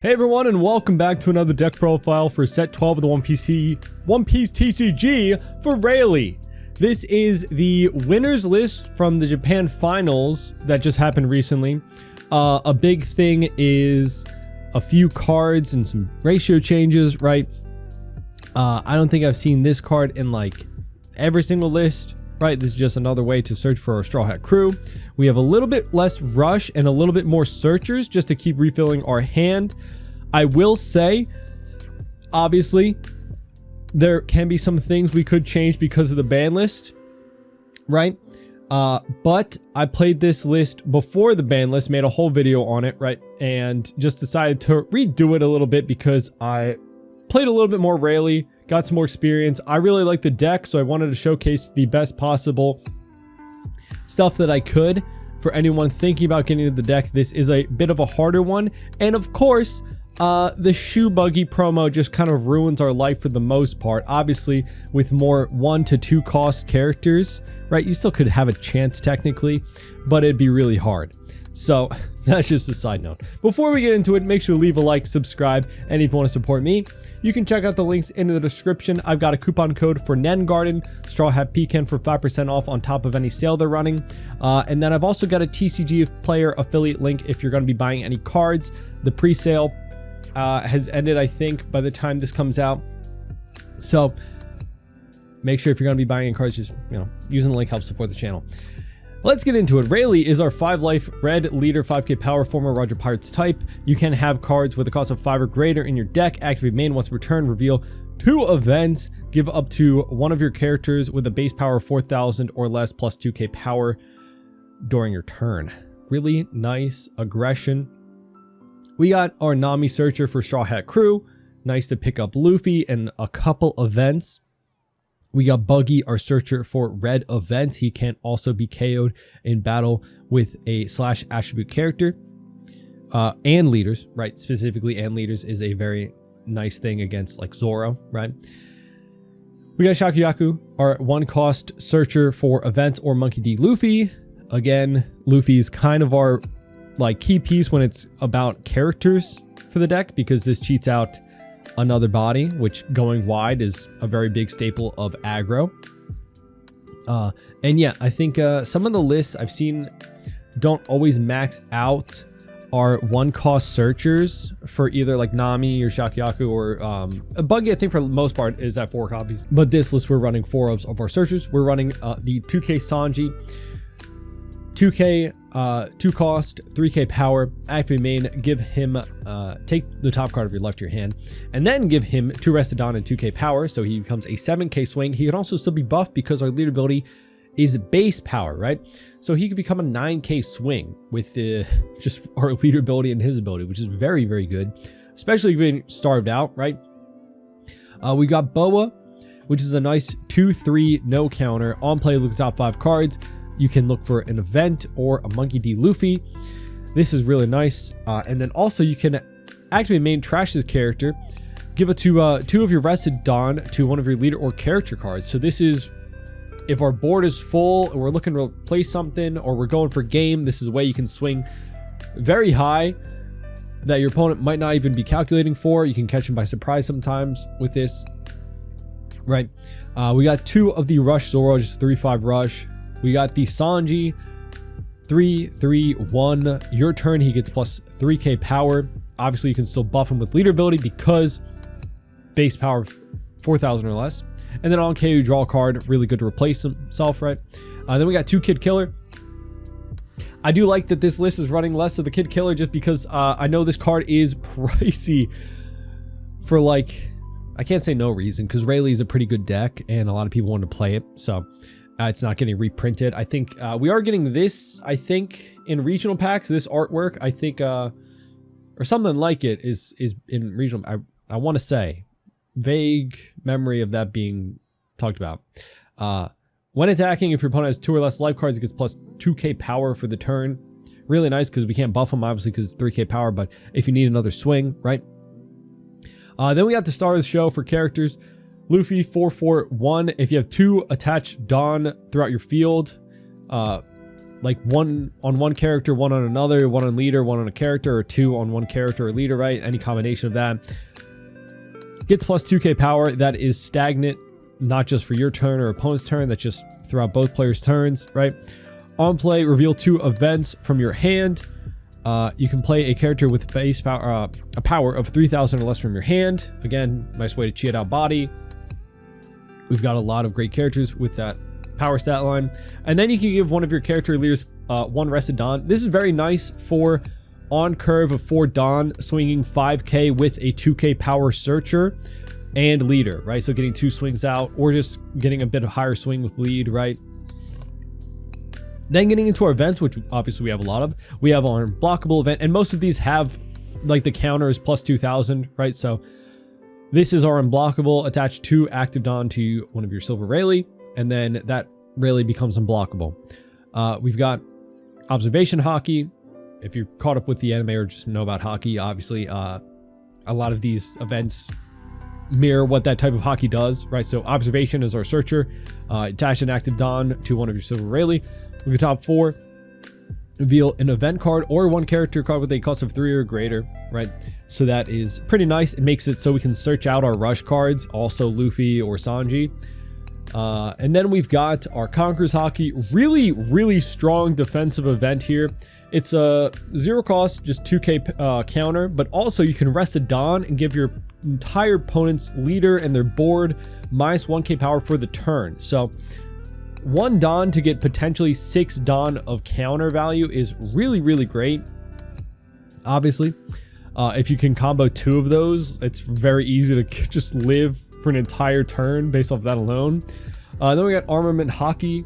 Hey everyone, and welcome back to another deck profile for set 12 of the One Piece TCG for Rayleigh. This is the winners list from the Japan finals that just happened recently. A big thing is a few cards and some ratio changes, right? I don't think I've seen this card in like every single list, right? This is just another way to search for our Straw Hat crew. We have a little bit less rush and a little bit more searchers just to keep refilling our hand. I will say, obviously, there can be some things we could change because of the ban list, right? But I played this list before the ban list, made a whole video on it, right? And just decided to redo it a little bit because I played a little bit more Rayleigh, got some more experience. I really like the deck, so I wanted to showcase the best possible stuff that I could for anyone thinking about getting into the deck. This is a bit of a harder one. And of course, the shoe buggy promo just kind of ruins our life for the most part. Obviously, with more 1 to 2 cost characters, right? You still could have a chance technically, but it'd be really hard. So that's just a side note. Before we get into it, make sure to leave a like, subscribe, and if you want to support me, you can check out the links in the description. I've got a coupon code for Nen Garden, Straw Hat Pecan for 5% off on top of any sale they're running. And then I've also got a TCG player affiliate link if you're going to be buying any cards. The pre-sale has ended, I think, by the time this comes out. So make sure if you're going to be buying cards, just, using the link helps support the channel. Let's get into it. Rayleigh is our 5-life red leader, 5k power, former Roger Pirates type. You can have cards with a cost of 5 or greater in your deck. Activate main once return, reveal 2 events. Give up to one of your characters with a base power of 4,000 or less plus 2k power during your turn. Really nice aggression. We got our Nami Searcher for Straw Hat Crew. Nice to pick up Luffy and a couple events. We got Buggy, our Searcher for red events. He can also be KO'd in battle with a / attribute character. And leaders, right? Specifically, and leaders is a very nice thing against like Zoro, right? We got Shakuyaku, our 1-cost Searcher for events, or Monkey D. Luffy. Again, Luffy is kind of our like key piece when it's about characters for the deck, because this cheats out another body, which going wide is a very big staple of aggro. And yeah, I think some of the lists I've seen don't always max out our 1-cost searchers for either like Nami or Shakuyaku or Buggy. I think for the most part is at 4 copies, but this list we're running 4 of our searchers. We're running the 2k Sanji, 2k 2 cost, 3k power. Activate main, give him take the top card of your left to your hand, and then give him 2 Restodon and 2k power, so he becomes a 7k swing. He can also still be buffed because our leader ability is base power, right? So he could become a 9k swing with just our leader ability and his ability, which is very, very good, especially being starved out, right? We got Boa, which is a nice 2/3 no counter. On play, look at the top 5 cards. You can look for an event or a Monkey D. Luffy. This is really nice. And then also you can activate main, trash this character, give it to 2 of your Restodon to one of your leader or character cards. So this is if our board is full and we're looking to replace something, or we're going for game, this is a way you can swing very high that your opponent might not even be calculating for. You can catch him by surprise sometimes with this, right? We got 2 of the Rush Zoro, just 3/5 rush. We got the Sanji, 3/3/1. Your turn, he gets plus 3k power. Obviously, you can still buff him with leader ability because base power 4,000 or less. And then on KO, you draw a card. Really good to replace himself, right? Then we got 2 Kid Killer. I do like that this list is running less of the Kid Killer just because I know this card is pricey for like, I can't say no reason, because Rayleigh is a pretty good deck and a lot of people want to play it. So it's not getting reprinted. I think we are getting this, I think, in regional packs. This artwork, I think, or something like it is in regional. I want to say, vague memory of that being talked about. When attacking, if your opponent has 2 or less life cards, it gets plus 2k power for the turn. Really nice because we can't buff him, obviously, because it's 3k power. But if you need another swing, right? Then we got the star of the show for characters. Luffy, 4/4/1. If you have 2 attached Dawn throughout your field, like 1 on one character, 1 on another, 1 on leader, 1 on a character, or 2 on one character or leader, right? Any combination of that. Gets plus 2k power. That is stagnant, not just for your turn or opponent's turn. That's just throughout both players' turns, right? On play, reveal 2 events from your hand. You can play a character with base power, a power of 3,000 or less from your hand. Again, nice way to cheat out body. We've got a lot of great characters with that power stat line. And then you can give one of your character leaders 1 rested Dawn. This is very nice for on curve of 4 Dawn, swinging 5k with a 2k power searcher and leader, right? So getting 2 swings out, or just getting a bit of higher swing with lead, right? Then getting into our events, which obviously we have a lot of. We have our unblockable event, and most of these have, like, the counter is plus 2,000, right? So this is our unblockable. Attach 2 active Dawn to one of your silver Rayleigh, and then that Rayleigh becomes unblockable. We've got observation hockey. If you're caught up with the anime or just know about hockey, obviously a lot of these events mirror what that type of hockey does, right? So observation is our searcher. Attach an active Dawn to one of your silver Rayleigh. With the top 4, reveal an event card or 1 character card with a cost of 3 or greater, right? So that is pretty nice. It makes it so we can search out our rush cards, also Luffy or Sanji. And then we've got our Conqueror's Hockey. Really strong defensive event here. It's a 0 cost, just 2k counter, but also you can rest a Dawn and give your entire opponent's leader and their board minus 1k power for the turn. So 1 Dawn to get potentially 6 Dawn of counter value is really great. Obviously, if you can combo 2 of those, it's very easy to just live for an entire turn based off that alone. Then we got Armament Hockey.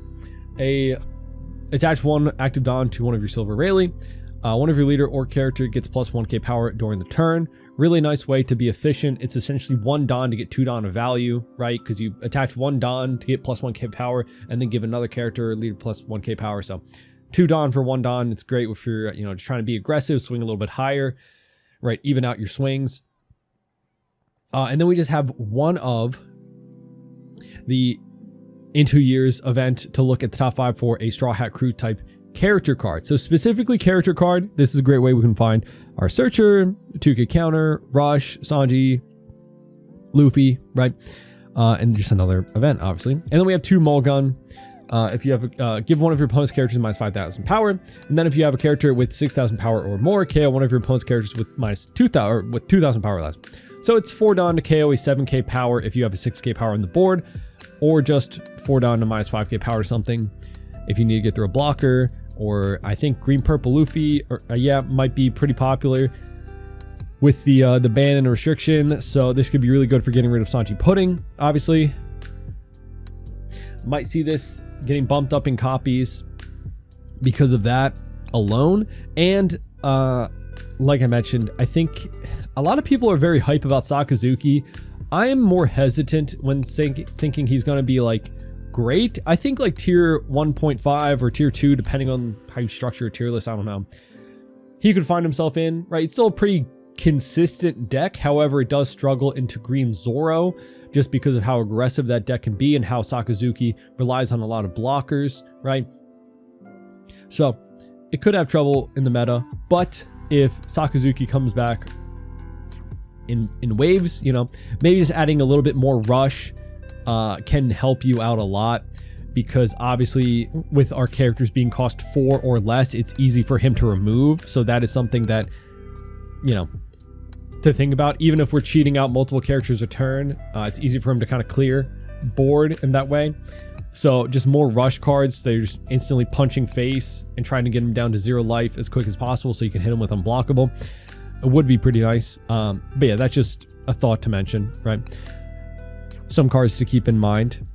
Attach 1 active Dawn to one of your silver Rayleigh. One of your leader or character gets plus 1k power during the turn. Really nice way to be efficient. It's essentially 1 Dawn to get 2 Dawn of value, right? Because you attach 1 Dawn to get plus 1k power, and then give another character or leader plus 1k power. So 2 Dawn for 1 Dawn. It's great if you're, you know, just trying to be aggressive, swing a little bit higher, right? Even out your swings. And then we just have one of the In 2 Years event to look at the top 5 for a Straw Hat Crew type character card. So specifically character card, this is a great way we can find our searcher, 2k counter, rush, Sanji, Luffy, right? And just another event, obviously. And then we have 2 Mulgun. If you have give one of your opponent's characters minus 5,000 power, and then if you have a character with 6,000 power or more, KO one of your opponent's characters with minus 2,000 or with 2,000 power or less. So it's 4 Dawn to KO a 7k power if you have a 6k power on the board, or just 4 Dawn to minus 5k power or something if you need to get through a blocker. Or I think green purple Luffy, or yeah, might be pretty popular with the ban and restriction. So this could be really good for getting rid of Sanji Pudding. Obviously, might see this getting bumped up in copies because of that alone. And like I mentioned, I think a lot of people are very hype about Sakazuki. I am more hesitant when thinking he's going to be like great. I think like tier 1.5 or tier 2, depending on how you structure a tier list, I don't know, he could find himself in, right? It's still a pretty consistent deck. However, it does struggle into green Zoro just because of how aggressive that deck can be and how Sakazuki relies on a lot of blockers, right? So it could have trouble in the meta, but if Sakazuki comes back in waves, you know, maybe just adding a little bit more rush can help you out a lot, because obviously with our characters being cost 4 or less, it's easy for him to remove. So that is something that, you know, to think about. Even if we're cheating out multiple characters a turn, it's easy for him to kind of clear board in that way. So just more rush cards. They're just instantly punching face and trying to get him down to 0 life as quick as possible so you can hit him with unblockable. It would be pretty nice. But yeah, that's just a thought to mention, right? Some cards to keep in mind.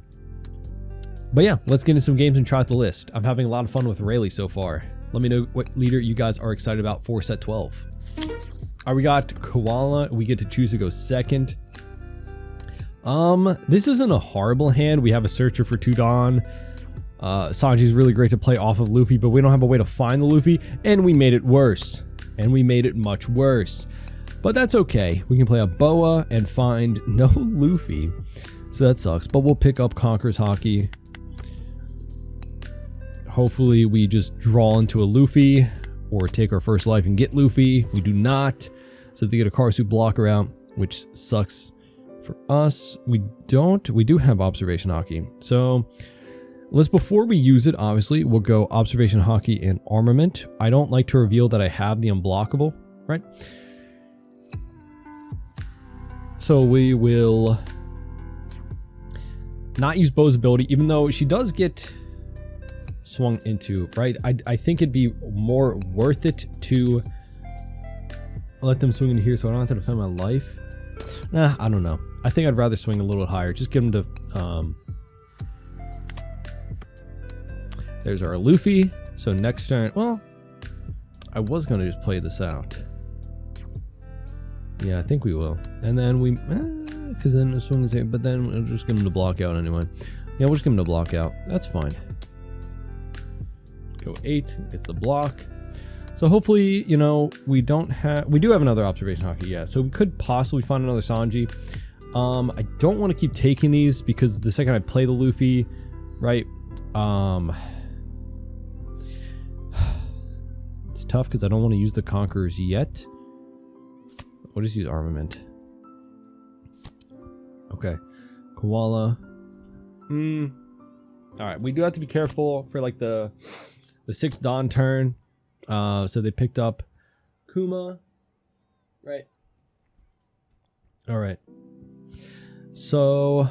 But yeah, let's get into some games and try out the list. I'm having a lot of fun with Rayleigh so far. Let me know what leader you guys are excited about for set 12. All right, we got Koala. We get to choose to go second. This isn't a horrible hand. We have a searcher for 2 Dawn. Sanji's really great to play off of Luffy, but we don't have a way to find the Luffy, and we made it worse. And we made it much worse. But that's okay. We can play a Boa and find no Luffy. So that sucks. But we'll pick up Conqueror's Hockey. Hopefully we just draw into a Luffy or take our first life and get Luffy. We do not. So they get a Karsu blocker out, which sucks for us. We do have observation hockey. So before we use it, obviously, we'll go observation hockey and armament. I don't like to reveal that I have the unblockable, right? So we will not use Bo's ability, even though she does get swung into, right? I think it'd be more worth it to let them swing into here so I don't have to defend my life. Nah, I don't know. I think I'd rather swing a little higher. Just get them to... There's our Luffy. So next turn... Well, I was going to just play this out. Yeah, I think we will. And then we... Because then the swing is here. But then we'll just give him to block out anyway. Yeah, we'll just give him to block out. That's fine. Go 8. Gets the block. So hopefully, you know, we do have another observation hockey, yeah. So we could possibly find another Sanji. I don't want to keep taking these because the second I play the Luffy, right? It's tough because I don't want to use the Conquerors yet. We'll just use armament. Okay. Koala. Alright, we do have to be careful for like the 6th Dawn turn. So they picked up Kuma, right? All right. So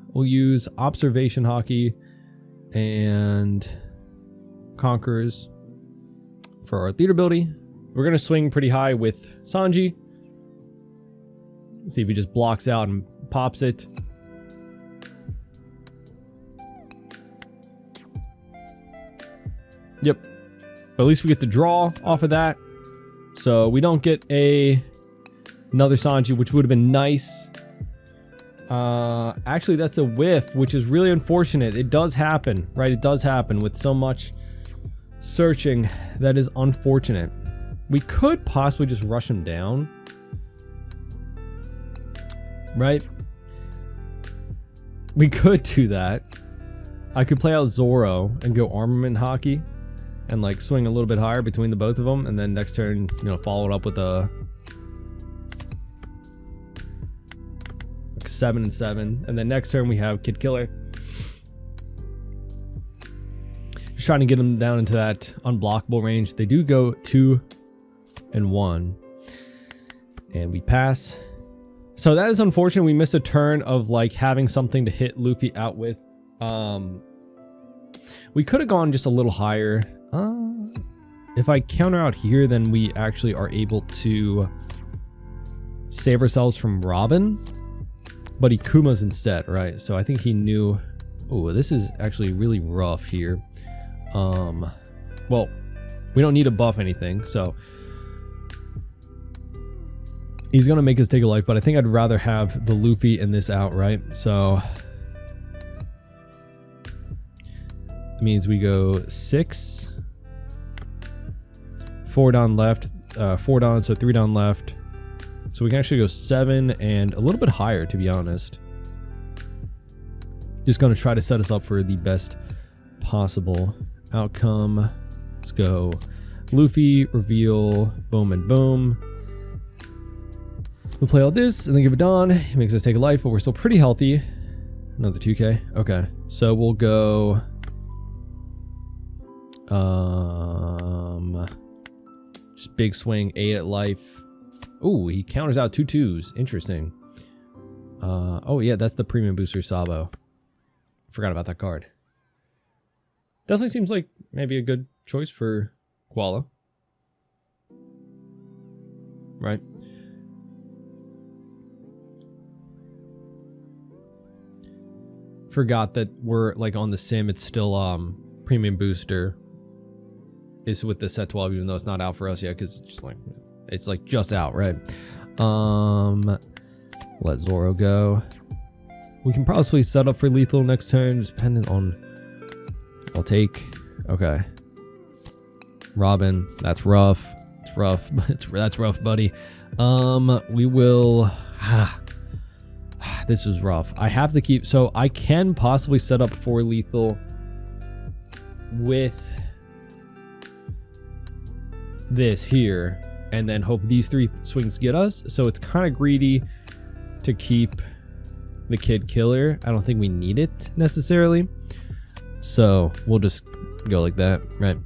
we'll use observation hockey and Conquerors for our leader ability. We're going to swing pretty high with Sanji. See if he just blocks out and pops it. Yep. But at least we get the draw off of that. So we don't get another Sanji, which would have been nice. Actually, that's a whiff, which is really unfortunate. It does happen, right? It does happen with so much searching. That is unfortunate. We could possibly just rush him down. Right? We could do that. I could play out Zoro and go armament hockey. And like swing a little bit higher between the both of them, and then next turn, you know, follow it up with a 7 and 7, and then next turn we have Kid Killer. Just trying to get them down into that unblockable range. They do go 2 and 1, and we pass. So that is unfortunate. We missed a turn of like having something to hit Luffy out with. We could have gone just a little higher. If I counter out here, then we actually are able to save ourselves from Robin, but he Kumas instead, right? So I think he knew. Oh, this is actually really rough here. Well, we don't need to buff anything, so he's gonna make us take a life, but I think I'd rather have the Luffy in this out, right? So it means we go 6. 4 down left, 4 down, so 3 down left. So we can actually go 7 and a little bit higher, to be honest. Just going to try to set us up for the best possible outcome. Let's go Luffy, reveal, boom and boom. We'll play all this and then give it Dawn. It makes us take a life, but we're still pretty healthy. Another 2k. Okay, so we'll go just big swing, 8 at life. Oh, he counters out 2 2s. Interesting. Oh yeah, that's the premium booster Sabo. Forgot about that card. Definitely seems like maybe a good choice for Koala. Right? Forgot that we're like on the sim, it's still premium booster is with the set 12, even though it's not out for us yet, because it's like just out, right? Let Zoro go. We can probably set up for lethal next turn, depending on... I'll take... Okay. Robin, that's rough. It's rough. That's rough, buddy. We will... This is rough. I have to keep... So I can possibly set up for lethal with this here and then hope these 3 swings get us. So it's kind of greedy to keep the kid killer. I don't think we need it necessarily. So we'll just go like that, right?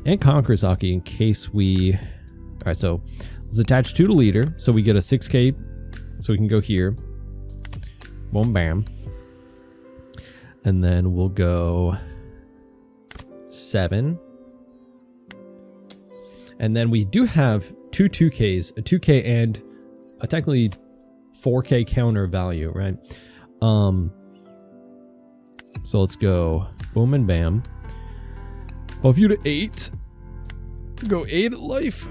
And Konkurasaki in case we... All right, so let's attach 2 to leader. So we get a 6K. So we can go here. Boom, bam. And then we'll go 7. And then we do have 2 2Ks, a 2K and a technically 4K counter value, right? So let's go boom and bam. Buff you to 8. Go 8 at life.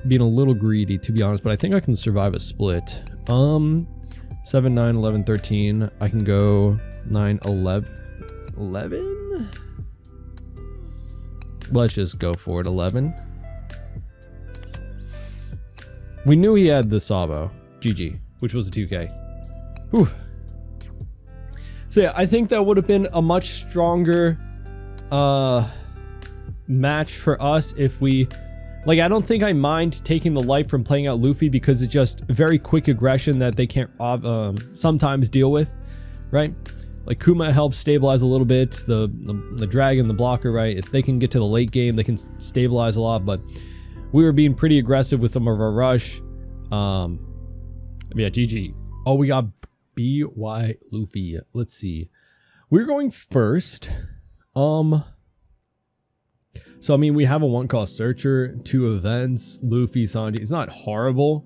Being a little greedy, to be honest, but I think I can survive a split. 7, 9, 11, 13. I can go 9, 11. 11? Let's just go for it. 11. We knew he had the Sabo. GG, which was a 2K. Whew. So yeah, I think that would have been a much stronger match for us if we... Like, I don't think I mind taking the life from playing out Luffy because it's just very quick aggression that they can't sometimes deal with, right? Like, Kuma helps stabilize a little bit, the dragon, the blocker, right? If they can get to the late game, they can stabilize a lot, but we were being pretty aggressive with some of our rush. Yeah, GG. Oh, we got BY Luffy. Let's see. We're going first. So, I mean, we have a 1-cost searcher, 2 events, Luffy, Sanji. It's not horrible.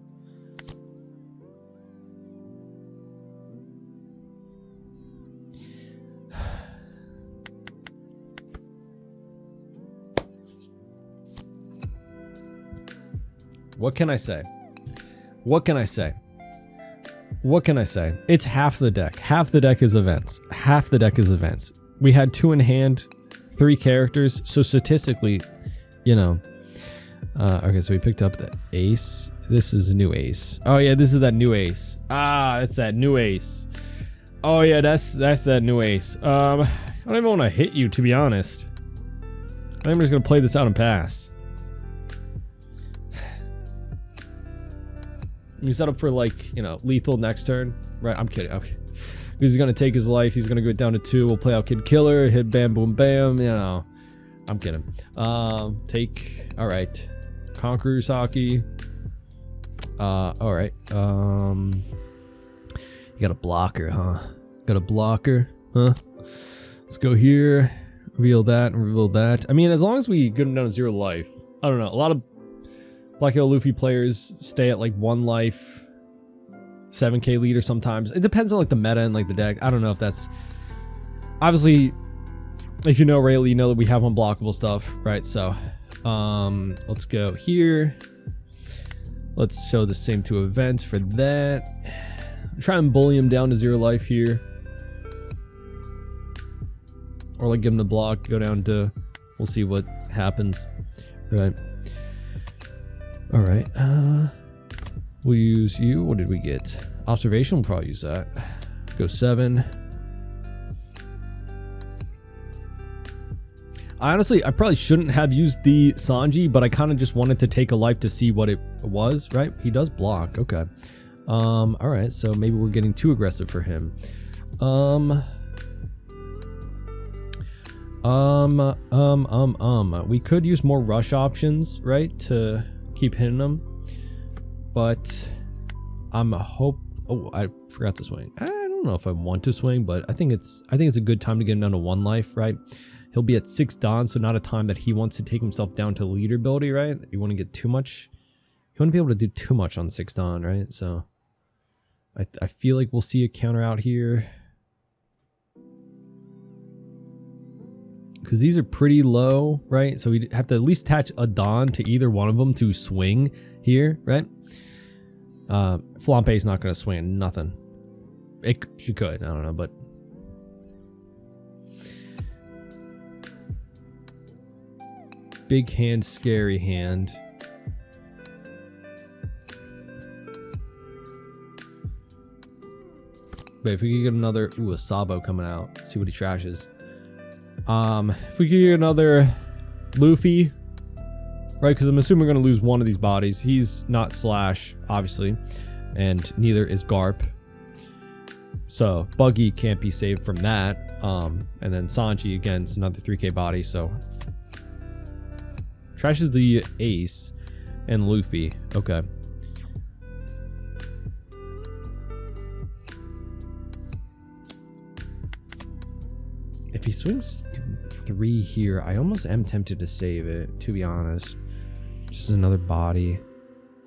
What can I say? What can I say? What can I say? It's half the deck. Half the deck is events. Half the deck is events. We had 2 in hand. 3 characters, so statistically, you know. Okay, so we picked up the ace. This is a new ace. Oh yeah, this is that new ace. Ah, that's that new ace. Oh yeah, that's that new ace. I don't even want to hit you, to be honest. I'm just gonna play this out and pass. You set up for, like, you know, lethal next turn, right? I'm kidding. Okay. He's gonna take his life. He's gonna go down to 2. We'll play out Kid Killer. Hit bam boom bam. You know, I'm kidding. Take. All right. Konkurasaki. All right. You got a blocker, huh? Got a blocker, huh? Let's go here. Reveal that and reveal that. I mean, as long as we get him down to 0 life. I don't know. A lot of Black Halo Luffy players stay at like 1 life. 7K leader sometimes. It depends on like the meta and like the deck. I don't know if that's... Obviously, if you know Rayleigh, you know that we have unblockable stuff, right? So, let's go here. Let's show the same 2 events for that. Try and bully him down to 0 life here. Or like give him the block, go down to... We'll see what happens, right? All right. We'll use you. What did we get? Observation, we'll probably use that. Go 7. Honestly, I probably shouldn't have used the Sanji, but I kind of just wanted to take a life to see what it was, right? He does block. Okay. All right. So maybe we're getting too aggressive for him. We could use more rush options, right? To keep hitting them. But I'm a hope. Oh, I forgot to swing. I don't know if I want to swing, but I think it's a good time to get him down to 1 life, right? He'll be at 6 Dawn, so not a time that he wants to take himself down to leader ability, right? You want to get too much. You want to be able to do too much on 6 Dawn, right? So I feel like we'll see a counter out here. Because these are pretty low, right? So we have to at least attach a Dawn to either one of them to swing here, right? Flampe is not going to swing nothing. She could, I don't know, but big hand, scary hand. Wait, if we could get another, a Sabo coming out, see what he trashes. If we could get another Luffy, right? Because I'm assuming we're going to lose one of these bodies. He's not Slash, obviously, and neither is Garp. So Buggy can't be saved from that. And then Sanji, again, is another 3K body. So Trash is the ace, and Luffy. Okay. If he swings 3 here, I almost am tempted to save it, to be honest. Just another body.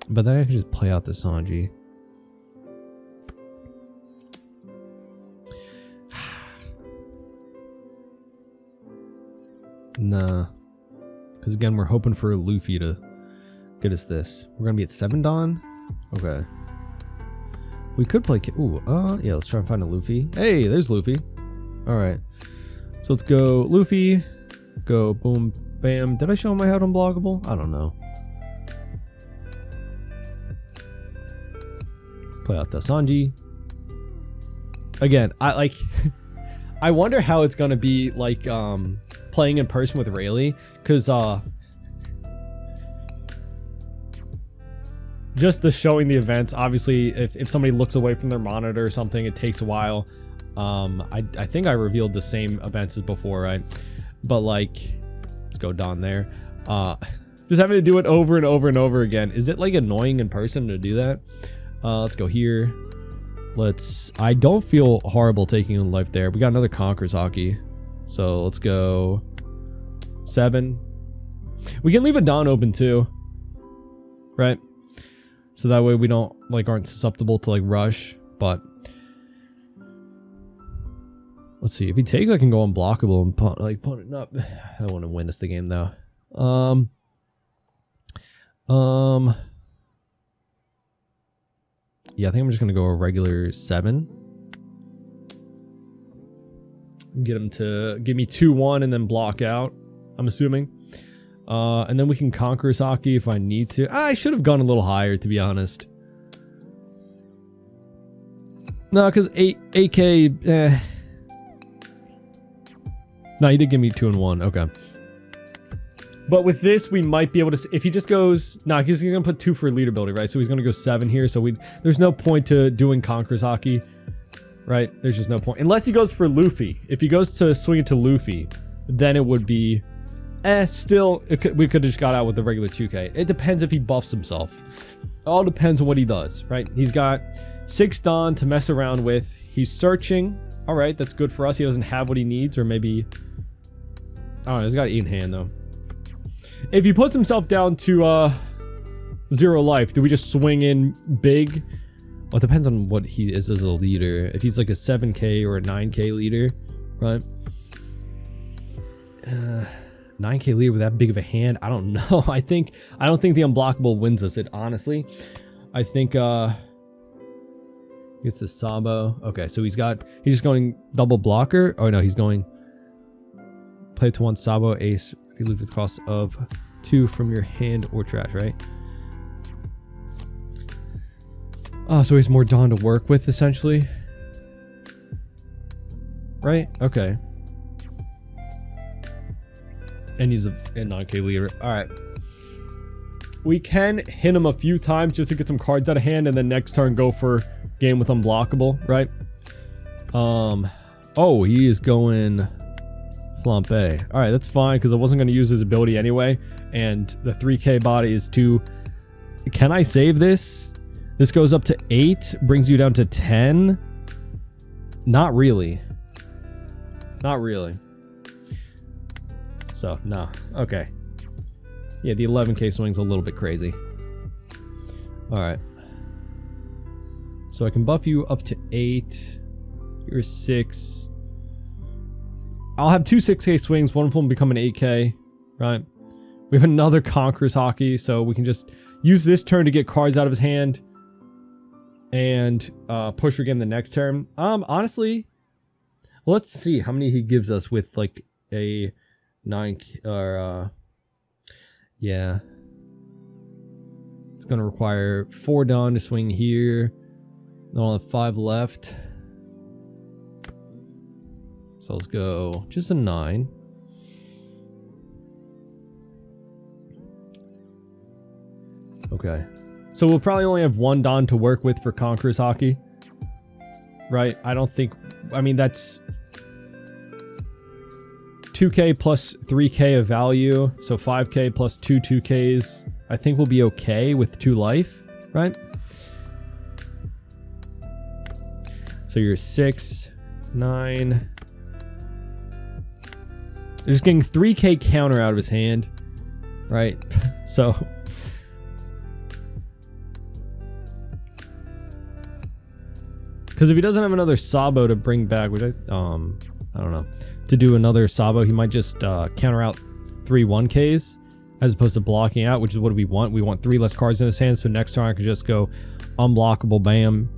But then I can just play out the Sanji. Nah. Because again, we're hoping for Luffy to get us this. We're going to be at 7 Dawn? Okay. We could play... Ooh, yeah, let's try and find a Luffy. Hey, there's Luffy. Alright. So let's go Luffy. Go boom, bam. Did I show him I had unblockable? I don't know. Play out the Sanji. Again, I like... I wonder how it's going to be like... playing in person with Rayleigh, because just the showing the events, obviously if somebody looks away from their monitor or something, it takes a while. I think I revealed the same events as before, right? But like, let's go down there. Just having to do it over and over and over again, is it like annoying in person to do that? Let's go here. I don't feel horrible taking a life there. We got another Conqueror's Hockey. So let's go 7. We can leave a Dawn open too, right? So that way we don't aren't susceptible to like rush. But let's see, if he takes, I can go unblockable and put it up. I don't want to win us the game though. Yeah, I think I'm just gonna go a regular 7. Get him to give me 2-1 and then block out, I'm assuming. And then we can conquer Saki if I need to. I should have gone a little higher, to be honest. No, because 8K, No, he did give me 2 and 1. Okay. But with this, we might be able to... If he just goes... Nah, he's going to put 2 for leader ability, right? So he's going to go 7 here. So there's no point to doing Conqueror's Hockey. Right? There's just no point. Unless he goes for Luffy. If he goes to swing it to Luffy, then it would be... still, we could have just got out with the regular 2K. It depends if he buffs himself. It all depends on what he does, right? He's got 6 Dawn to mess around with. He's searching. All right, that's good for us. He doesn't have what he needs, or maybe... I don't know, he's got 8 in hand, though. If he puts himself down to 0 life, do we just swing in big? Well, it depends on what he is as a leader. If he's like a 7K or a 9K leader, right? 9K leader with that big of a hand, I don't know. I don't think the unblockable wins us it, honestly. I think it's the Sabo. Okay, so he's just going double blocker. Oh no, he's going play to 1 Sabo ace. You lose the cost of 2 from your hand or trash, right? Oh, so he's more Dawn to work with, essentially. Right? Okay. And he's a 9K leader. Alright. We can hit him a few times just to get some cards out of hand, and then next turn go for game with unblockable, right? Oh, he is going Flampe. Alright, that's fine, because I wasn't going to use his ability anyway, and the 3K body is 2. Can I save this? This goes up to 8, brings you down to 10. Not really. Not really. So, no. Okay. Yeah, the 11K swing's a little bit crazy. Alright. So I can buff you up to 8. You're 6. I'll have 2 6K swings. One of them become an 8K. Right? We have another Conqueror's Hockey, so we can just use this turn to get cards out of his hand. And push for game the next turn. Honestly, let's see how many he gives us with like a 9 or yeah. It's gonna require 4 Dawn to swing here. I'll have 5 left. So let's go just a 9. Okay. So we'll probably only have one Don to work with for Conqueror's Hockey. Right? I don't think... I mean, that's... 2k plus 3k of value. So 5k plus 2 2ks. I think we'll be okay with 2 life. Right? So you're 6, 9... They're just getting 3k counter out of his hand. Right? So... Because if he doesn't have another Sabo to bring back, which I don't know, to do another Sabo, he might just counter out 3 1Ks as opposed to blocking out, which is what we want. We want 3 less cards in his hand, so next turn I can just go unblockable, bam,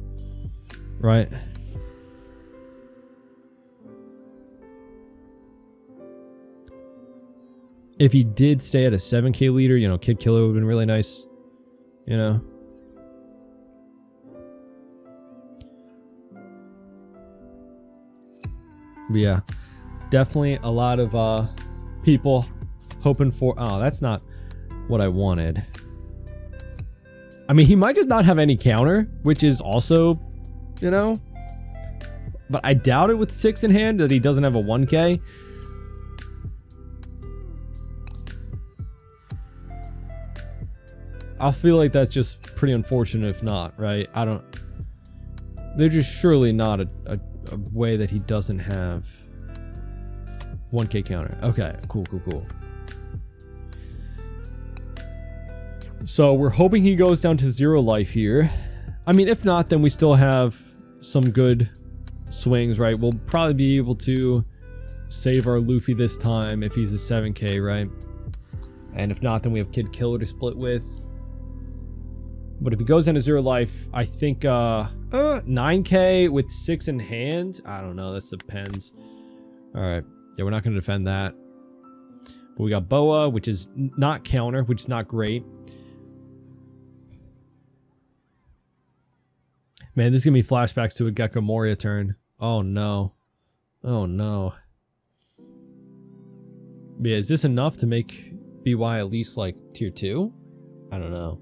right? If he did stay at a 7k leader, you know, Kid Killer would have been really nice, you know. But yeah, definitely a lot of people hoping for... Oh, that's not what I wanted. I mean, he might just not have any counter, which is also, you know... But I doubt it with 6 in hand that he doesn't have a 1k. I'll feel like that's just pretty unfortunate if not, right? I don't... There's just surely not a way that he doesn't have 1k counter. Okay, cool. So we're hoping he goes down to 0 life here. I mean, if not, then we still have some good swings, right? We'll probably be able to save our Luffy this time if he's a 7k, right? And if not, then we have Kid Killer to split with. But if he goes down to 0 life, I think 9k with 6 in hand. I don't know. That depends. All right. Yeah, we're not going to defend that. But we got Boa, which is not counter, which is not great. Man, this is going to be flashbacks to a Gecko Moria turn. Oh, no. Oh, no. Yeah, is this enough to make BY at least, like, tier 2? I don't know.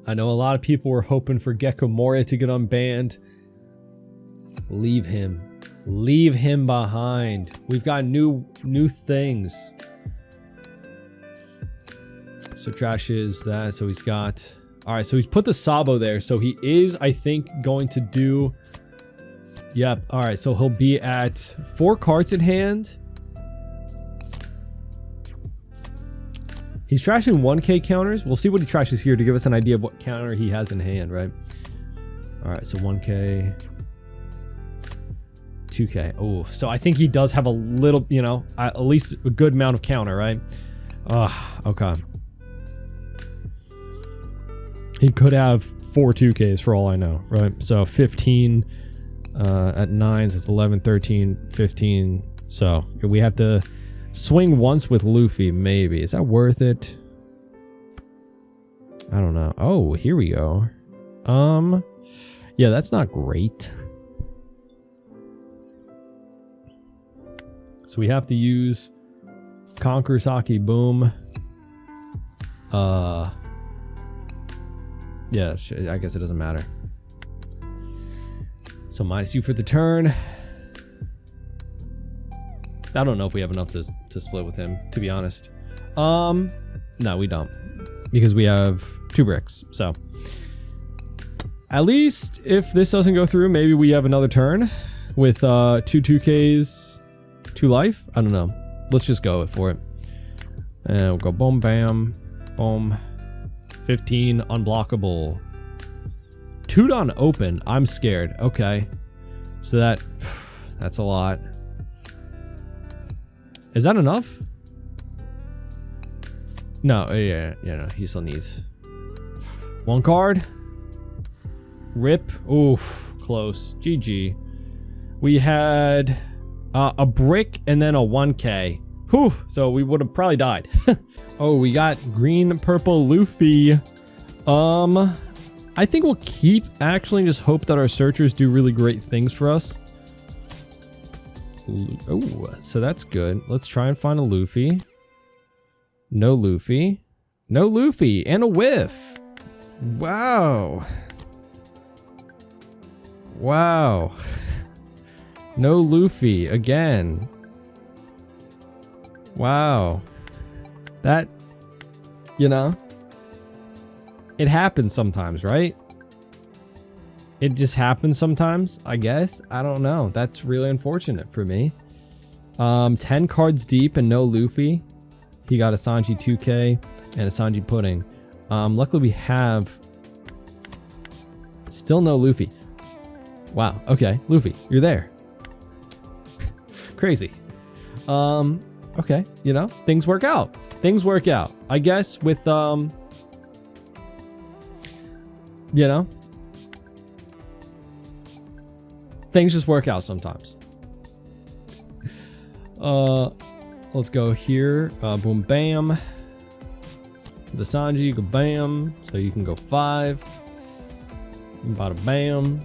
I know a lot of people were hoping for Gecko Moria to get unbanned. Leave him. Leave him behind. We've got new things. So trash is that. So he's got... Alright, so he's put the Sabo there. So he is, I think, going to do... Yep. Alright, so he'll be at 4 cards in hand. He's trashing 1k counters. We'll see what he trashes here to give us an idea of what counter he has in hand, right? Alright, so 1k. 2k. Oh, so I think he does have a little, you know, at least a good amount of counter, right? Okay. He could have 4 2ks for all I know, right? So 15 at 9s, it's 11, 13, 15. So we have to... swing once with Luffy, maybe. Is that worth it? I don't know. Oh, here we go. Yeah, that's not great. So we have to use Conqueror's Hockey, boom. Yeah, I guess it doesn't matter. So -2 for the turn. I don't know if we have enough to split with him, to be honest. No, we don't. Because we have 2 bricks. So, at least if this doesn't go through, maybe we have another turn with 2 2Ks, 2 life. I don't know. Let's just go for it. And we'll go boom, bam, boom. 15, unblockable. 2 Don open. I'm scared. Okay. So that's a lot. Is that enough? No, yeah, no, he still needs 1 card. Rip. Oof, close. GG. We had a brick and then a 1k. Whew, so we would have probably died. Oh, we got green, purple Luffy. I think we'll keep actually, just hope that our searchers do really great things for us. Oh, so that's good. Let's try and find a Luffy. No Luffy. No Luffy. And a whiff. Wow. Wow. No Luffy again. Wow. That, you know, it happens sometimes, right? It just happens sometimes, I guess. I don't know. That's really unfortunate for me. 10 cards deep and no Luffy. He got a Sanji 2K and a Sanji Pudding. Luckily we have still no Luffy. Wow. Okay, Luffy, you're there. Crazy. Okay, you know, things work out. Things work out. I guess with you know, things just work out sometimes. Let's go here. Boom, bam. The Sanji, go bam. So you can go 5. Bada bam.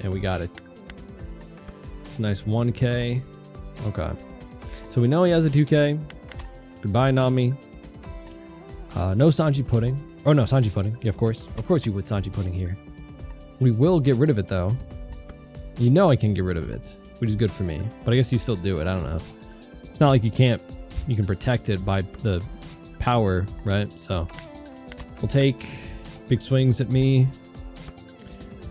And we got a nice 1K. Okay. So we know he has a 2K. Goodbye, Nami. No Sanji Pudding. Oh, no, Sanji Pudding. Yeah, of course. Of course you would Sanji Pudding here. We will get rid of it, though. You know I can get rid of it, which is good for me. But I guess you still do it. I don't know. It's not like you can't... You can protect it by the power, right? So we'll take big swings at me.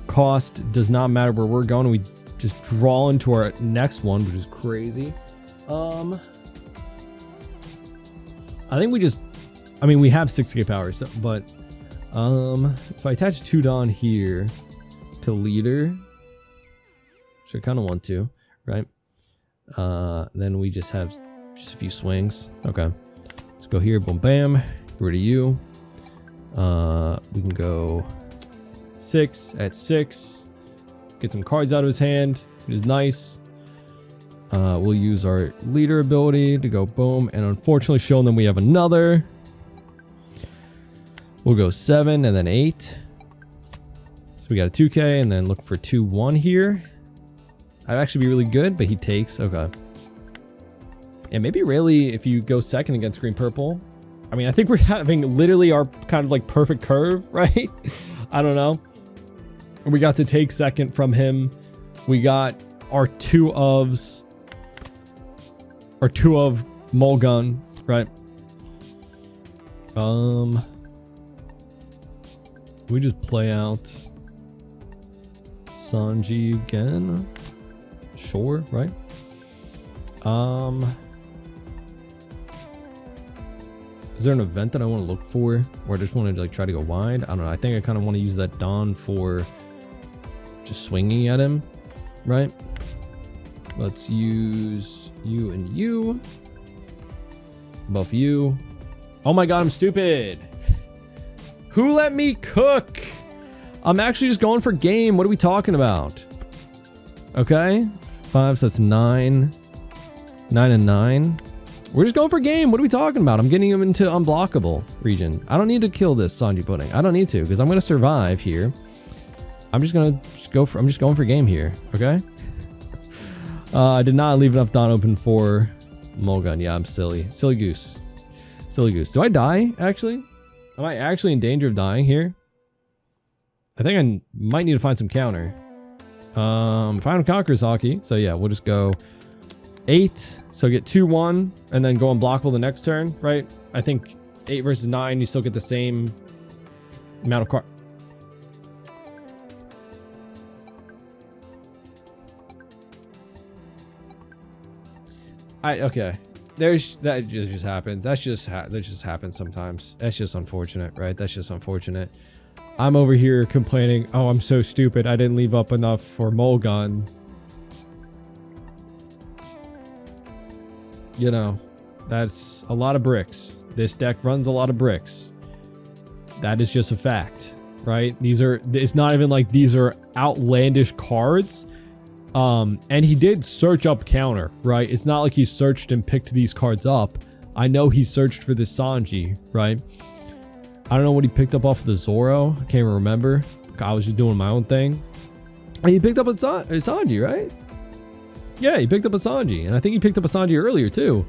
Cost does not matter where we're going. We just draw into our next one, which is crazy. I think we just... I mean, we have 6K power, so, but if I attach 2 Don here to leader, which I kind of want to, right? Then we just have just a few swings. Okay, let's go here. Boom, bam. Get rid of you. We can go 6 at 6. Get some cards out of his hand, which is nice. We'll use our leader ability to go boom, and unfortunately showing them we have another. We'll go 7 and then 8. So we got a 2K and then look for 2-1 here. That'd actually be really good, but he takes. Okay. And maybe Rayleigh, if you go second against green purple. I mean, I think we're having literally our kind of like perfect curve, right? I don't know. We got to take second from him. We got our 2 ofs. Our 2 of Mulgun, right? We just play out Sanji again. Sure, right? Is there an event that I want to look for, or I just want to like try to go wide? I don't know. I think I kind of want to use that Dawn for just swinging at him, right? Let's use you and you. Both you. Oh my god, I'm stupid. Who let me cook? I'm actually just going for game. What are we talking about? Okay. 5, so that's 9. 9 and 9. We're just going for game. What are we talking about? I'm getting him into unblockable region. I don't need to kill this Sanji Pudding. I don't need to, because I'm going to survive here. I'm just going to go for... I'm just going for game here. Okay? I did not leave enough Dawn open for Mulgun. Yeah, I'm silly. Silly goose. Silly goose. Do I die, actually? Am I actually in danger of dying here? I think I might need to find some counter. Find and conquer is hockey. So yeah, we'll just go 8. So get 2-1 and then go unblockable the next turn, right? I think 8 versus 9, you still get the same amount of card. Okay. That just happens. That just happens sometimes. That's just unfortunate, right? That's just unfortunate. I'm over here complaining, oh, I'm so stupid. I didn't leave up enough for Mulgun. You know, that's a lot of bricks. This deck runs a lot of bricks. That is just a fact, right? It's not even like these are outlandish cards. And he did search up counter, right? It's not like he searched and picked these cards up. I know he searched for this Sanji, right? I don't know what he picked up off of the Zoro. I can't even remember. I was just doing my own thing. And he picked up a Sanji, right? Yeah, he picked up a Sanji, and I think he picked up a Sanji earlier too.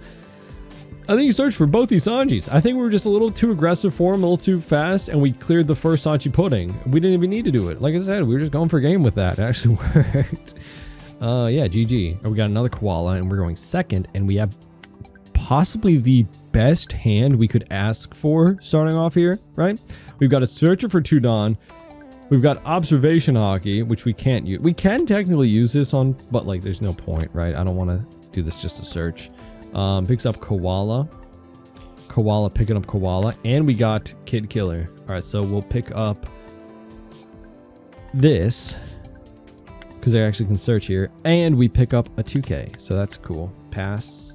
I think he searched for both these Sanjis. I think we were just a little too aggressive for him, a little too fast, and we cleared the first Sanji pudding. We didn't even need to do it. Like I said, we were just going for a game with that. It actually worked. Yeah, GG. We got another Koala, and we're going second, and we have possibly the best hand we could ask for starting off here, right? We've got a Searcher for Tudon. We've got Observation Hockey, which we can't use. We can technically use this on, but like there's no point, right? I don't want to do this just to search. Picks up Koala. Koala picking up Koala. And we got Kid Killer. All right, so we'll pick up this because they actually can search here. And we pick up a 2K, so that's cool. Pass.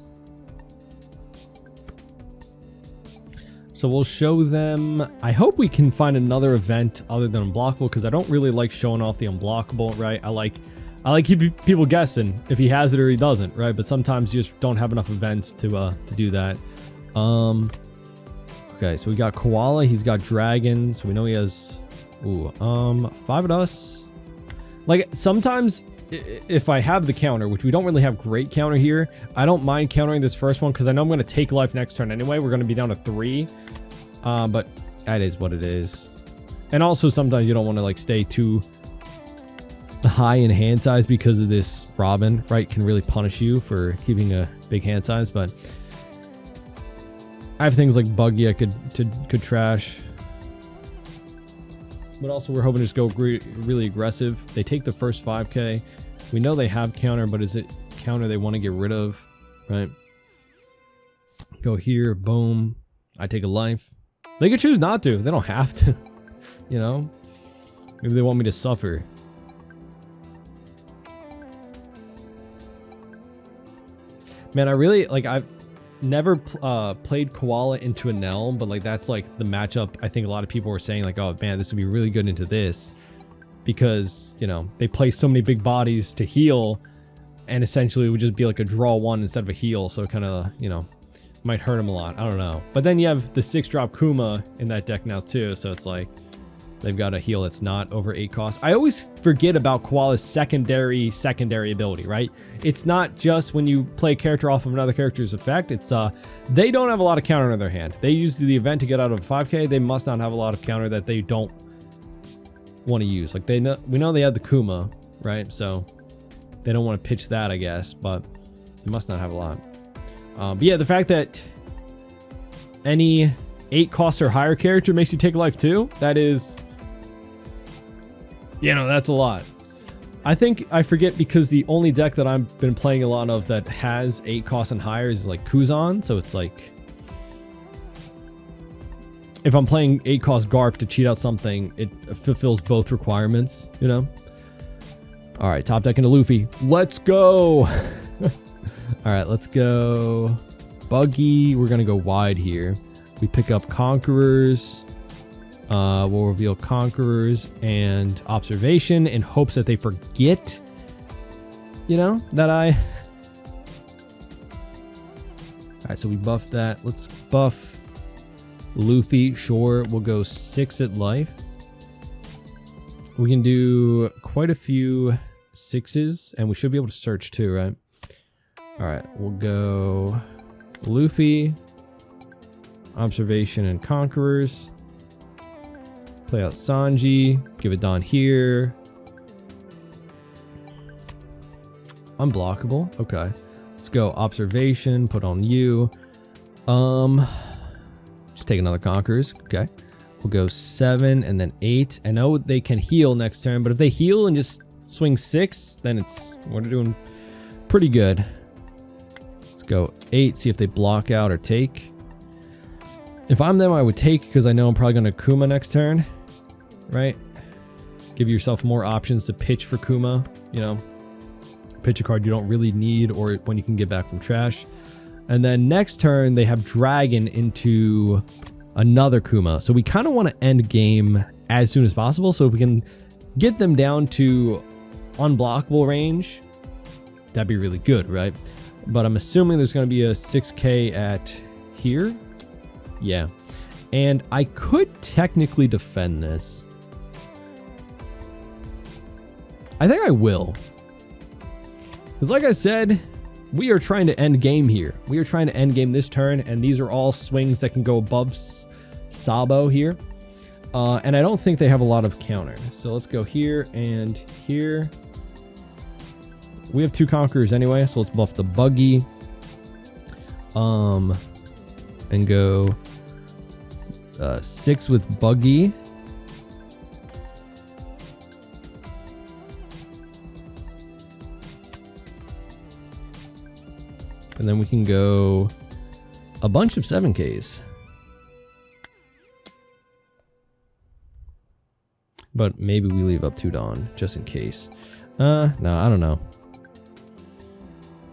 So we'll show them. I hope we can find another event other than Unblockable, because I don't really like showing off the Unblockable, right? I like keeping people guessing if he has it or he doesn't, right? But sometimes you just don't have enough events to do that. Okay, so we got Koala. He's got Dragon, so we know he has 5 of us. Like sometimes if I have the counter, which we don't really have great counter here, I don't mind countering this first one because I know I'm going to take life next turn anyway. We're going to be down to 3. But that is what it is. And also sometimes you don't want to like stay too high in hand size because of this Robin, right? Can really punish you for keeping a big hand size. But I have things like Buggy I could trash. But also we're hoping to just go really aggressive. They take the first 5K. We know they have counter, but is it counter they want to get rid of, right? Go here, boom. I take a life. They could choose not to. They don't have to, you know? Maybe they want me to suffer. Man, I really, like, I've never played Koala into a Nell, but like that's like the matchup I think a lot of people were saying like, oh man, this would be really good into this because, you know, they play so many big bodies to heal and essentially it would just be like a draw 1 instead of a heal, so it kind of, you know, might hurt him a lot. I don't know. But then you have the 6-drop Kuma in that deck now too, so it's like they've got a heal that's not over 8 costs. I always forget about Koala's secondary ability, right? It's not just when you play a character off of another character's effect. It's they don't have a lot of counter in their hand. They use the event to get out of 5K. They must not have a lot of counter that they don't want to use. Like we know they have the Kuma, right? So they don't want to pitch that, I guess, but they must not have a lot. But yeah, the fact that any 8 cost or higher character makes you take life too, that is, you know, that's a lot. I think I forget because the only deck that I've been playing a lot of that has 8 costs and higher is like Kuzan. So it's like, if I'm playing 8 cost Garp to cheat out something, it fulfills both requirements, you know? All right, top deck into Luffy. Let's go. All right, let's go. Buggy, we're going to go wide here. We pick up Conquerors. We'll reveal Conquerors and Observation in hopes that they forget, you know, that I... Alright, so we buffed that. Let's buff Luffy. Sure, we'll go 6 at life. We can do quite a few 6s, and we should be able to search too, right? Alright, we'll go Luffy, Observation, and Conquerors. Play out Sanji. Give it Don here. Unblockable. Okay. Let's go Observation. Put on you. Just take another Conquerors. Okay. We'll go 7 and then 8. I know they can heal next turn, but if they heal and just swing 6, then we're doing pretty good. Let's go 8. See if they block out or take. If I'm them, I would take because I know I'm probably going to Kuma next turn. Right? Give yourself more options to pitch for Kuma, you know, pitch a card you don't really need or when you can get back from trash. And then next turn they have Dragon into another Kuma, so we kind of want to end game as soon as possible, so if we can get them down to unblockable range, that'd be really good, right? But I'm assuming there's going to be a 6K at here. Yeah, and I could technically defend this. I think I will. Because like I said, we are trying to end game here. We are trying to end game this turn, and these are all swings that can go above Sabo here. And I don't think they have a lot of counter. So let's go here and here. We have 2 Conquerors anyway, so let's buff the Buggy. And go 6 with Buggy. And then we can go a bunch of 7Ks. But maybe we leave up 2 Dawn, just in case. No, I don't know.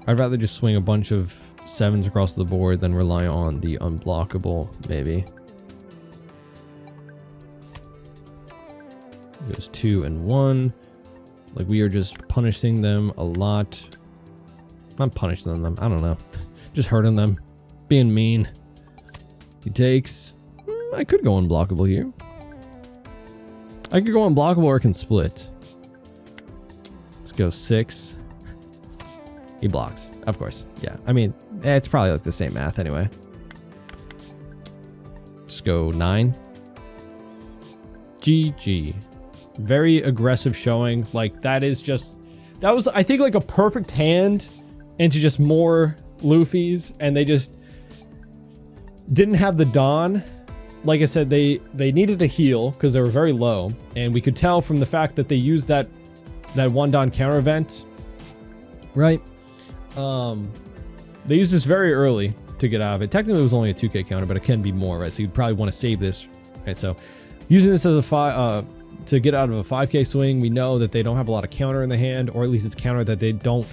I'd rather just swing a bunch of 7s across the board than rely on the unblockable, maybe. It goes 2 and 1. Like, we are just punishing them a lot. Not punishing them, I don't know. Just hurting them. Being mean. He takes... I could go unblockable here. I could go unblockable or I can split. Let's go 6. He blocks, of course. Yeah, I mean, it's probably like the same math anyway. Let's go 9. GG. Very aggressive showing. Like, that is just... That was, I think, like a perfect hand into just more Luffy's, and they just didn't have the Dawn. Like I said, they needed to heal because they were very low, and we could tell from the fact that they used that 1 Dawn counter event, right? They used this very early to get out of it. Technically, it was only a 2K counter, but it can be more, right? So you'd probably want to save this, right? So using this as a to get out of a 5K swing, we know that they don't have a lot of counter in the hand, or at least it's counter that they don't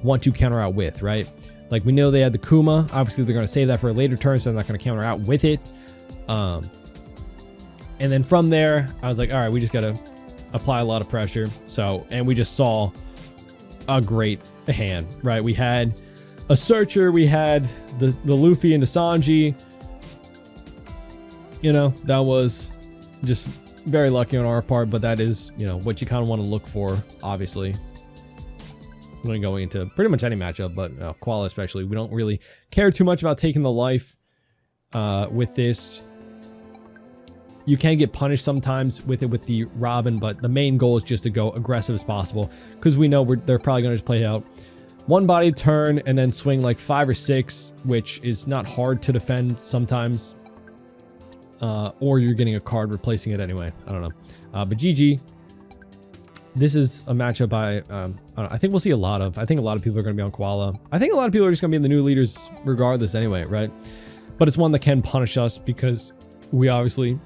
want to counter out with, right? Like, we know they had the Kuma. Obviously, they're going to save that for a later turn, so they're not going to counter out with it. And then from there, I was like, all right, we just got to apply a lot of pressure. So, and we just saw a great hand, right? We had a Searcher, we had the Luffy into Sanji. You know, that was just very lucky on our part, but that is, you know, what you kind of want to look for, obviously. When going into pretty much any matchup, but Koala especially, we don't really care too much about taking the life with this. You can get punished sometimes with it with the Robin, but the main goal is just to go aggressive as possible, because we know they're probably going to play out 1 body turn and then swing like 5 or 6, which is not hard to defend sometimes. Or you're getting a card replacing it anyway. I don't know. But GG. This is a matchup I think we'll see a lot of. I think a lot of people are going to be on Koala. I think a lot of people are just going to be in the new leaders regardless anyway, right? But it's one that can punish us because we obviously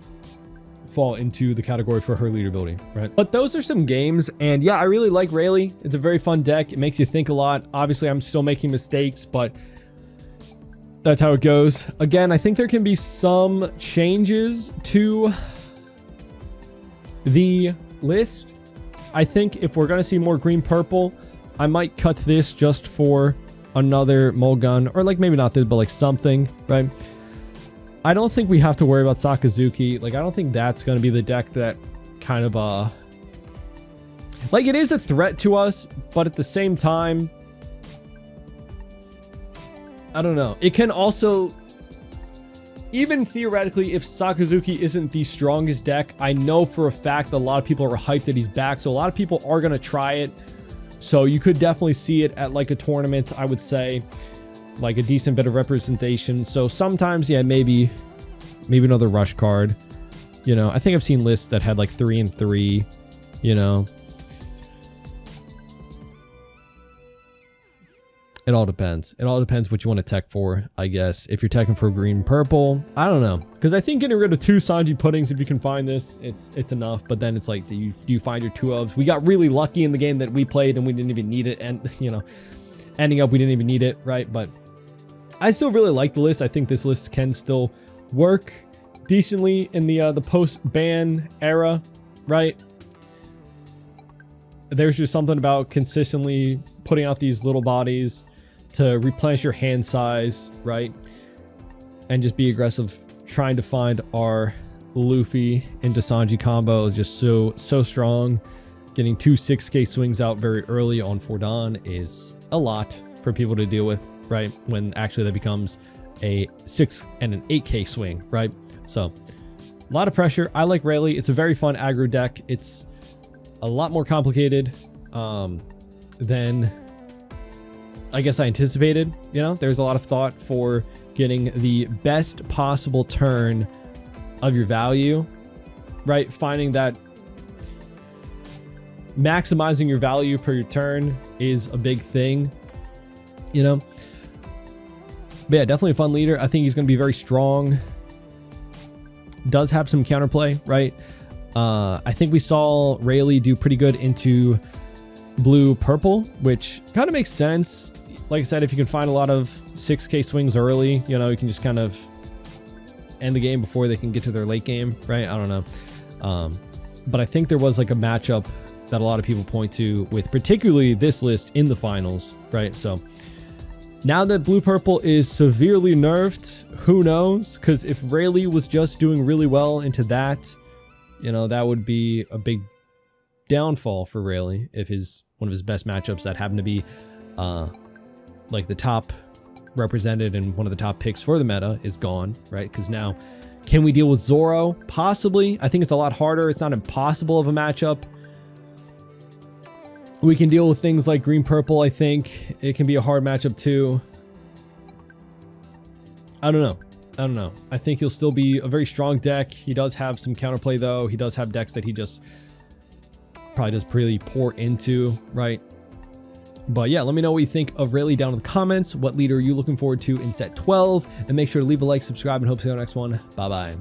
fall into the category for her leader ability, right? But those are some games, and yeah, I really like Rayleigh. It's a very fun deck. It makes you think a lot. Obviously, I'm still making mistakes, but that's how it goes. Again, I think there can be some changes to the list. I think if we're going to see more green purple, I might cut this just for another Mulgun, or like maybe not this, but like something, right? I don't think we have to worry about Sakazuki. Like, I don't think that's going to be the deck that kind of like, it is a threat to us, but at the same time, I don't know. It can also, even theoretically, if Sakazuki isn't the strongest deck, I know for a fact that a lot of people are hyped that he's back. So a lot of people are going to try it. So you could definitely see it at like a tournament, I would say, like a decent bit of representation. So sometimes, yeah, maybe another rush card. You know, I think I've seen lists that had like 3 and 3, you know. It all depends. It all depends what you want to tech for, I guess. If you're teching for green purple, I don't know. Because I think getting rid of 2 Sanji puddings, if you can find this, it's enough. But then it's like, do you find your 2 ofs? We got really lucky in the game that we played and we didn't even need it. And, you know, ending up, we didn't even need it, right? But I still really like the list. I think this list can still work decently in the post-ban era, right? There's just something about consistently putting out these little bodies to replenish your hand size, right? And just be aggressive. Trying to find our Luffy into Sanji combo is just so strong. Getting 2 6K swings out very early on Fordon is a lot for people to deal with, right? When actually that becomes a 6 and an 8k swing, right? So a lot of pressure. I like Rayleigh. It's a very fun aggro deck. It's a lot more complicated than I guess I anticipated. You know, there's a lot of thought for getting the best possible turn of your value, right? Finding that maximizing your value per your turn is a big thing, you know. But yeah, definitely a fun leader. I think he's going to be very strong. Does have some counterplay, right? I think we saw Rayleigh do pretty good into blue purple, which kind of makes sense. Like I said, if you can find a lot of 6k swings early, you know, you can just kind of end the game before they can get to their late game, right? I don't know. But I think there was like a matchup that a lot of people point to with particularly this list in the finals, right? So now that blue purple is severely nerfed, who knows? Because if Rayleigh was just doing really well into that, you know, that would be a big downfall for Rayleigh if one of his best matchups that happened to be like the top represented and one of the top picks for the meta is gone, right? Because now, can we deal with Zoro? Possibly. I think it's a lot harder. It's not impossible of a matchup. We can deal with things like green purple. I think it can be a hard matchup too. I don't know. I think he'll still be a very strong deck. He does have some counterplay though. He does have decks that he just probably does pretty poor into, right? But yeah, let me know what you think of Rayleigh down in the comments. What leader are you looking forward to in set 12? And make sure to leave a like, subscribe, and hope to see you on the next one. Bye-bye.